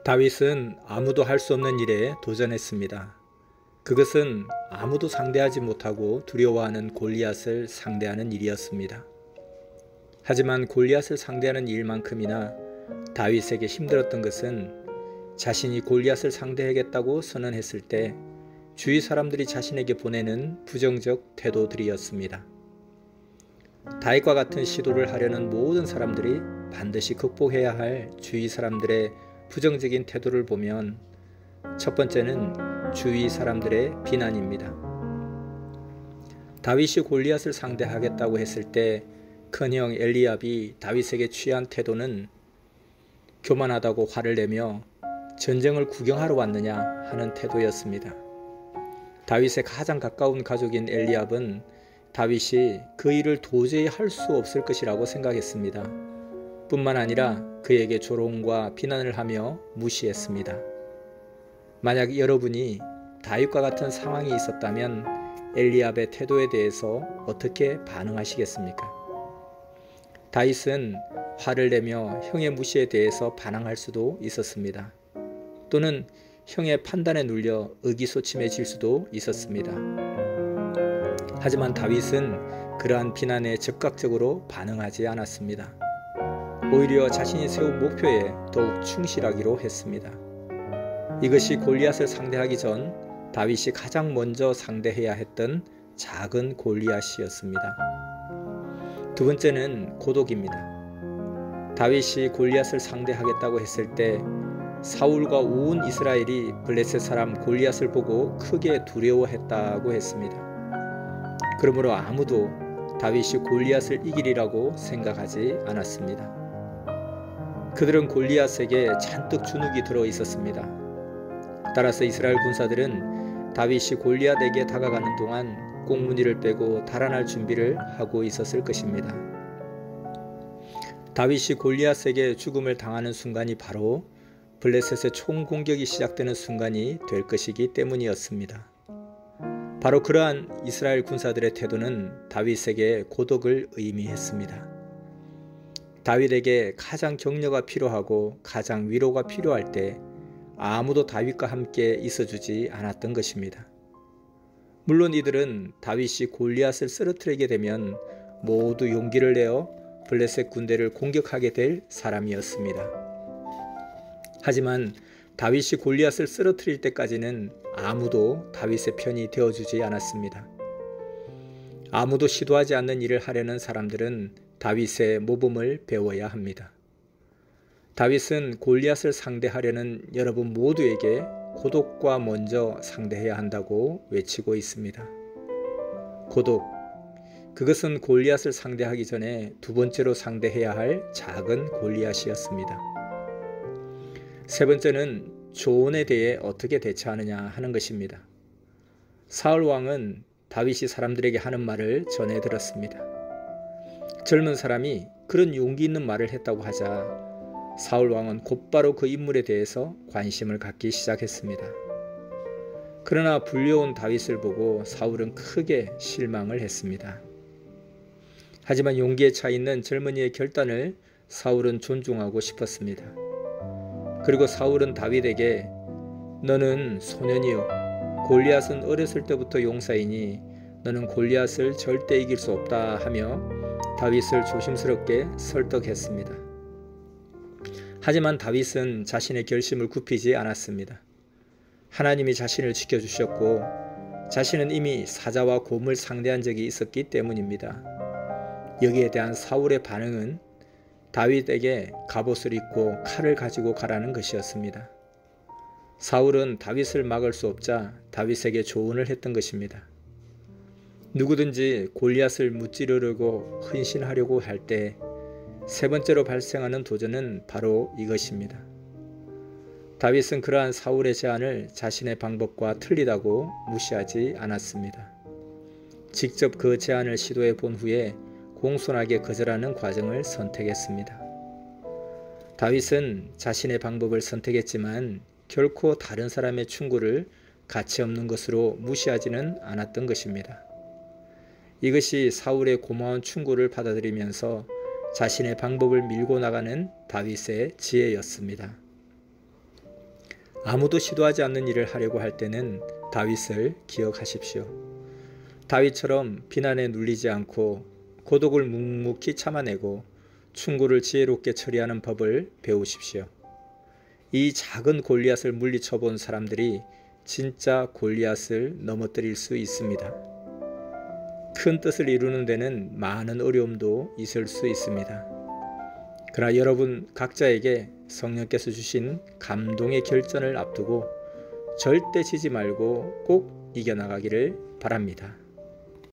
다윗은 아무도 할 수 없는 일에 도전했습니다. 그것은 아무도 상대하지 못하고 두려워하는 골리앗을 상대하는 일이었습니다. 하지만 골리앗을 상대하는 일만큼이나 다윗에게 힘들었던 것은 자신이 골리앗을 상대하겠다고 선언했을 때 주위 사람들이 자신에게 보내는 부정적 태도들이었습니다. 다윗과 같은 시도를 하려는 모든 사람들이 반드시 극복해야 할 주위 사람들의 부정적인 태도를 보면 첫 번째는 주위 사람들의 비난입니다. 다윗이 골리앗을 상대하겠다고 했을 때 큰형 엘리압이 다윗에게 취한 태도는 교만하다고 화를 내며 전쟁을 구경하러 왔느냐 하는 태도였습니다. 다윗의 가장 가까운 가족인 엘리압은 다윗이 그 일을 도저히 할 수 없을 것이라고 생각했습니다. 뿐만 아니라 그에게 조롱과 비난을 하며 무시했습니다. 만약 여러분이 다윗과 같은 상황이 있었다면 엘리압의 태도에 대해서 어떻게 반응하시겠습니까? 다윗은 화를 내며 형의 무시에 대해서 반항할 수도 있었습니다. 또는 형의 판단에 눌려 의기소침해질 수도 있었습니다. 하지만 다윗은 그러한 비난에 즉각적으로 반응하지 않았습니다. 오히려 자신이 세운 목표에 더욱 충실하기로 했습니다. 이것이 골리앗을 상대하기 전 다윗이 가장 먼저 상대해야 했던 작은 골리앗이었습니다. 두 번째는 고독입니다. 다윗이 골리앗을 상대하겠다고 했을 때 사울과 온 이스라엘이 블레셋 사람 골리앗을 보고 크게 두려워했다고 했습니다. 그러므로 아무도 다윗이 골리앗을 이기리라고 생각하지 않았습니다. 그들은 골리앗에게 잔뜩 주눅이 들어 있었습니다. 따라서 이스라엘 군사들은 다윗이 골리앗에게 다가가는 동안 꽁무니를 빼고 달아날 준비를 하고 있었을 것입니다. 다윗이 골리앗에게 죽음을 당하는 순간이 바로 블레셋의 총공격이 시작되는 순간이 될 것이기 때문이었습니다. 바로 그러한 이스라엘 군사들의 태도는 다윗에게 고독을 의미했습니다. 다윗에게 가장 격려가 필요하고 가장 위로가 필요할 때 아무도 다윗과 함께 있어주지 않았던 것입니다. 물론 이들은 다윗이 골리앗을 쓰러뜨리게 되면 모두 용기를 내어 블레셋 군대를 공격하게 될 사람이었습니다. 하지만 다윗이 골리앗을 쓰러뜨릴 때까지는 아무도 다윗의 편이 되어주지 않았습니다. 아무도 시도하지 않는 일을 하려는 사람들은 다윗의 모범을 배워야 합니다. 다윗은 골리앗을 상대하려는 여러분 모두에게 고독과 먼저 상대해야 한다고 외치고 있습니다. 고독, 그것은 골리앗을 상대하기 전에 두 번째로 상대해야 할 작은 골리앗이었습니다. 세 번째는 조언에 대해 어떻게 대처하느냐 하는 것입니다. 사울 왕은 다윗이 사람들에게 하는 말을 전해 들었습니다. 젊은 사람이 그런 용기 있는 말을 했다고 하자 사울 왕은 곧바로 그 인물에 대해서 관심을 갖기 시작했습니다. 그러나 불려온 다윗을 보고 사울은 크게 실망을 했습니다. 하지만 용기에 차 있는 젊은이의 결단을 사울은 존중하고 싶었습니다. 그리고 사울은 다윗에게 너는 소년이요 골리앗은 어렸을 때부터 용사이니 너는 골리앗을 절대 이길 수 없다 하며 다윗을 조심스럽게 설득했습니다. 하지만 다윗은 자신의 결심을 굽히지 않았습니다. 하나님이 자신을 지켜주셨고 자신은 이미 사자와 곰을 상대한 적이 있었기 때문입니다. 여기에 대한 사울의 반응은 다윗에게 갑옷을 입고 칼을 가지고 가라는 것이었습니다. 사울은 다윗을 막을 수 없자 다윗에게 조언을 했던 것입니다. 누구든지 골리앗을 무찌르려고 헌신하려고 할 때 세 번째로 발생하는 도전은 바로 이것입니다. 다윗은 그러한 사울의 제안을 자신의 방법과 틀리다고 무시하지 않았습니다. 직접 그 제안을 시도해 본 후에 공손하게 거절하는 과정을 선택했습니다. 다윗은 자신의 방법을 선택했지만 결코 다른 사람의 충고를 가치 없는 것으로 무시하지는 않았던 것입니다. 이것이 사울의 고마운 충고를 받아들이면서 자신의 방법을 밀고 나가는 다윗의 지혜였습니다. 아무도 시도하지 않는 일을 하려고 할 때는 다윗을 기억하십시오. 다윗처럼 비난에 눌리지 않고 고독을 묵묵히 참아내고 충고를 지혜롭게 처리하는 법을 배우십시오. 이 작은 골리앗을 물리쳐 본 사람들이 진짜 골리앗을 넘어뜨릴 수 있습니다. 큰 뜻을 이루는 데는 많은 어려움도 있을 수 있습니다. 그러나 여러분 각자에게 성령께서 주신 감동의 결전을 앞두고 절대 지지 말고 꼭 이겨나가기를 바랍니다.